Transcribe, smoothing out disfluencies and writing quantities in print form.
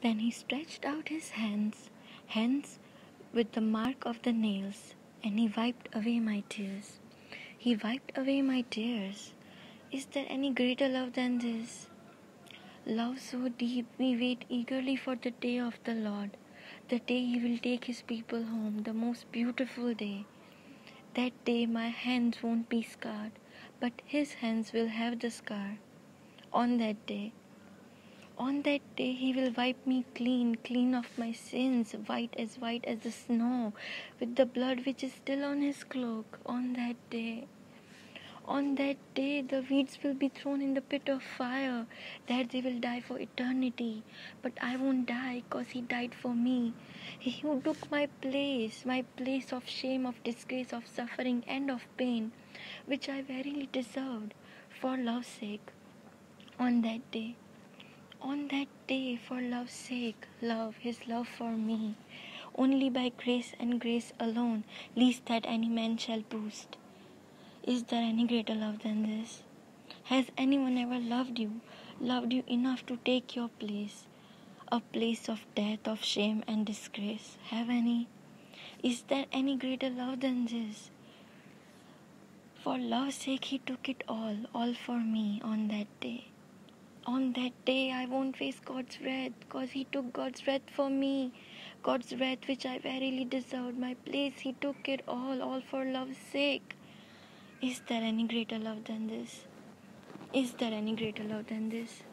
Then he stretched out his hands with the mark of the nails, and he wiped away my tears. He wiped away my tears. Is there any greater love than this? Love so deep, we wait eagerly for the day of the Lord, the day he will take his people home, the most beautiful day. That day my hands won't be scarred, but his hands will have the scar. On that day he will wipe me clean of my sins, white as the snow, with the blood which is still on his cloak. On that day, the weeds will be thrown in the pit of fire, that they will die for eternity. But I won't die, 'cause he died for me. He who took my place of shame, of disgrace, of suffering, and of pain, which I verily deserved, for love's sake. On that day, for love's sake, his love for me, only by grace and grace alone, least that any man shall boast. Is there any greater love than this? Has anyone ever loved you enough to take your place, a place of death, of shame and disgrace? Have any? Is there any greater love than this? For love's sake, he took it all for me on that day. On that day, I won't face God's wrath, 'cause he took God's wrath for me. God's wrath which I verily deserved, my place, he took it all for love's sake. Is there any greater love than this? Is there any greater love than this?